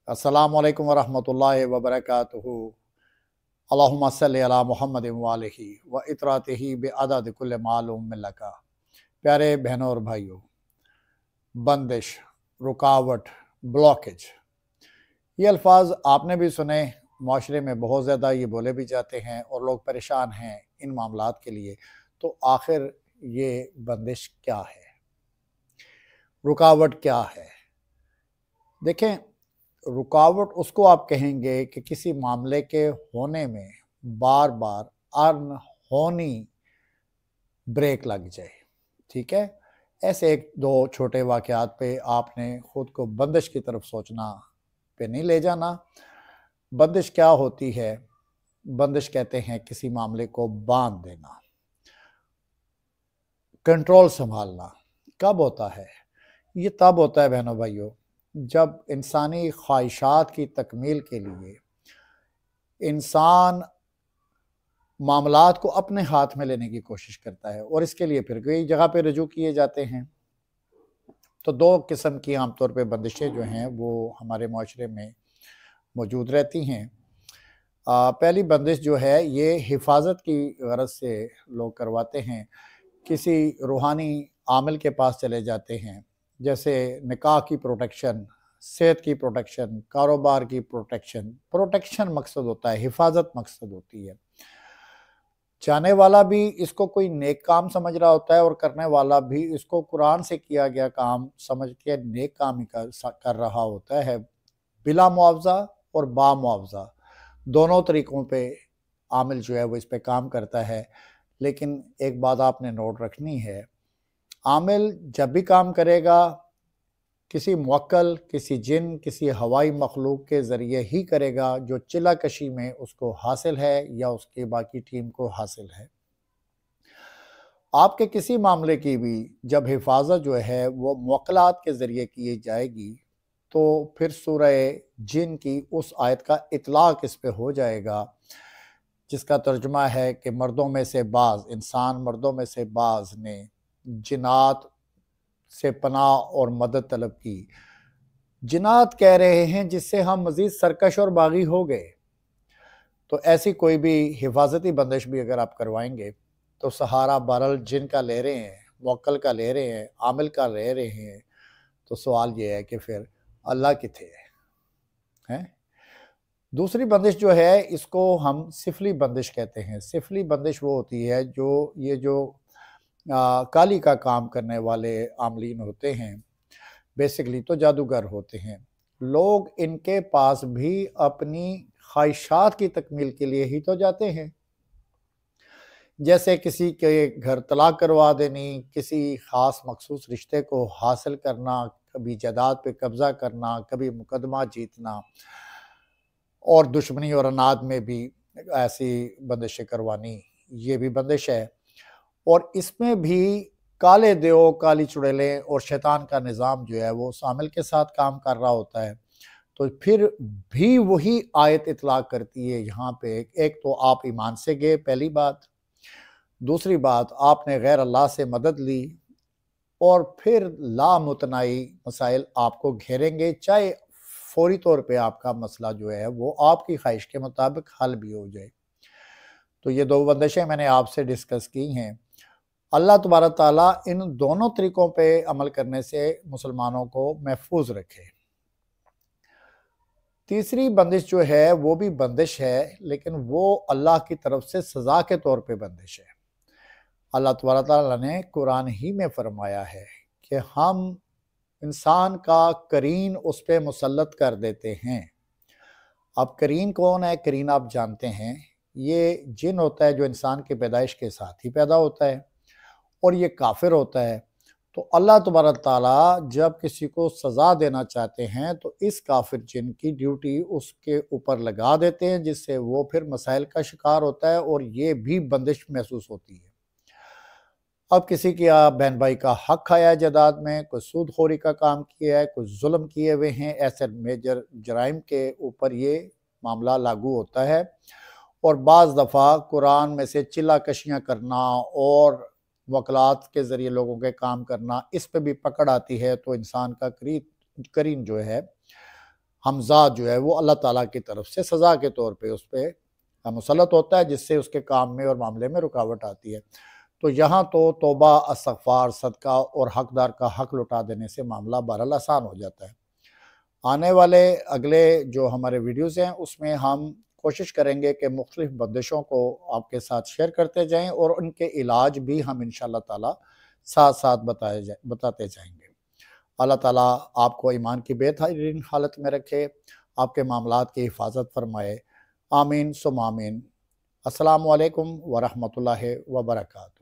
अस्सलामु अलैकुम वरहमतुल्लाहि वबरकातुहू। अल्लाहुम्मा सल्लि अला मुहम्मद व आलिहि व इतरातिहि बिअदद कुल्ल मालूम लका। प्यारे बहनों और भाइयों, बंदिश, रुकावट, ब्लॉकेज, ये अल्फाज आपने भी सुने। माशरे में बहुत ज़्यादा ये बोले भी जाते हैं और लोग परेशान हैं इन मामलात के लिए। तो आखिर ये बंदिश क्या है, रुकावट क्या है? देखें, रुकावट उसको आप कहेंगे कि किसी मामले के होने में बार बार अनहोनी ब्रेक लग जाए। ठीक है, ऐसे एक दो छोटे वाक़यात पे आपने ख़ुद को बंदिश की तरफ सोचना पे नहीं ले जाना। बंदिश क्या होती है? बंदिश कहते हैं किसी मामले को बांध देना, कंट्रोल संभालना। कब होता है? ये तब होता है बहनों भाइयों, जब इंसानी ख्वाहिशात की तकमील के लिए इंसान मामलात को अपने हाथ में लेने की कोशिश करता है और इसके लिए फिर कई जगह पे रजू किए जाते हैं। तो दो किस्म की आमतौर पे बंदिशें जो हैं वो हमारे माशरे में मौजूद रहती हैं। पहली बंदिश जो है ये हिफाजत की गरज से लोग करवाते हैं। किसी रूहानी आमिल के पास चले जाते हैं, जैसे निकाह की प्रोटेक्शन, सेहत की प्रोटेक्शन, कारोबार की प्रोटेक्शन मकसद होता है, हिफाजत मकसद होती है। चाहने वाला भी इसको कोई नेक काम समझ रहा होता है और करने वाला भी इसको कुरान से किया गया काम समझ के नेक काम ही कर रहा होता है। बिला मुआवजा और बा मुआवजा दोनों तरीक़ों पे आमिल जो है वो इस पे काम करता है। लेकिन एक बात आपने नोट रखनी है, आमिल जब भी काम करेगा किसी मुवक्कल, किसी जिन, किसी हवाई मखलूक के ज़रिए ही करेगा जो चिला कशी में उसको हासिल है या उसकी बाकी टीम को हासिल है। आपके किसी मामले की भी जब हिफाजत जो है वो मुवक्कलात के ज़रिए की जाएगी तो फिर सूरह जिन की उस आयत का इतलाक़ इस पे हो जाएगा, जिसका तर्जुमा है कि मर्दों में से बाज़, इंसान मर्दों में से बाज़ ने जिन्नात से पनाह और मदद तलब की। जिन्नात कह रहे हैं जिससे हम मज़ीद सरकश और बागी हो गए। तो ऐसी कोई भी हिफाजती बंदिश भी अगर आप करवाएंगे तो सहारा बहरहाल जिन का ले रहे हैं, मुवक्किल का ले रहे हैं, आमिल का ले रहे हैं। तो सवाल ये है कि फिर अल्लाह किथे है? दूसरी बंदिश जो है इसको हम सिफली बंदिश कहते हैं। सिफली बंदिश वो होती है जो काली का काम करने वाले आमलीन होते हैं, बेसिकली तो जादूगर होते हैं। लोग इनके पास भी अपनी ख्वाहिशात की तकमील के लिए ही तो जाते हैं, जैसे किसी के घर तलाक करवा देनी, किसी ख़ास मखसूस रिश्ते को हासिल करना, कभी जायदाद पे कब्ज़ा करना, कभी मुकदमा जीतना, और दुश्मनी और अनाद में भी ऐसी बंदिशें करवानी, ये भी बंदिश है। और इसमें भी काले देव, काली चुड़ैलें और शैतान का निज़ाम जो है वो शामिल के साथ काम कर रहा होता है। तो फिर भी वही आयत इतलाक़ करती है यहाँ पे, एक तो आप ईमान से गए, पहली बात। दूसरी बात, आपने गैर अल्लाह से मदद ली और फिर लामुतनाई मसाइल आपको घेरेंगे, चाहे फौरी तौर पे आपका मसला जो है वो आपकी ख्वाहिश के मुताबिक हल भी हो जाए। तो ये दो बंदिशें मैंने आपसे डिस्कस की हैं। अल्लाह तबारक ताला इन दोनों तरीक़ों पे अमल करने से मुसलमानों को महफूज रखे। तीसरी बंदिश जो है वो भी बंदिश है, लेकिन वो अल्लाह की तरफ से सज़ा के तौर पे बंदिश है। अल्लाह तबारक ताला ने कुरान ही में फरमाया है कि हम इंसान का करीन उस पे मुसल्लत कर देते हैं। अब करीन कौन है? करीन आप जानते हैं, ये जिन होता है जो इंसान की पैदाइश के साथ ही पैदा होता है और ये काफिर होता है। तो अल्लाह तबारक ताला जब किसी को सज़ा देना चाहते हैं तो इस काफिर जिन की ड्यूटी उसके ऊपर लगा देते हैं, जिससे वो फिर मसाइल का शिकार होता है और ये भी बंदिश महसूस होती है। अब किसी की बहन भाई का हक खाया है जायदाद में, कोई सूदखोरी का काम किया है, कोई जुल्म किए हुए हैं, ऐसे मेजर जराइम के ऊपर ये मामला लागू होता है। और बाज़ दफ़ा कुरान में से चिल्ला कशियाँ करना और वकलात के ज़रिए लोगों के काम करना, इस पे भी पकड़ आती है। तो इंसान का करीन जो है ہمزاد جو ہے وہ اللہ تعالیٰ کی طرف سے سزا کے طور پہ اس پہ مسلط ہوتا ہے، جس سے اس کے کام میں اور معاملے میں رکاوٹ آتی ہے۔ تو یہاں تو توبہ، استغفار، صدقہ اور حقدار کا حق لوٹا دینے سے معاملہ بہرحال آسان ہو جاتا ہے۔ آنے والے اگلے جو ہمارے ویڈیوز ہیں اس میں ہم کوشش کریں گے کہ مختلف بندشوں کو آپ کے ساتھ شیئر کرتے جائیں اور ان کے علاج بھی ہم انشاءاللہ تعالیٰ ساتھ ساتھ بتاتے جائیں گے۔ اللہ تعالیٰ آپ کو ایمان کی بہترین حالت میں رکھے، آپ کے معاملات کی حفاظت فرمائے۔ آمین ثم آمین۔ السلام علیکم ورحمۃ اللہ وبرکاتہ۔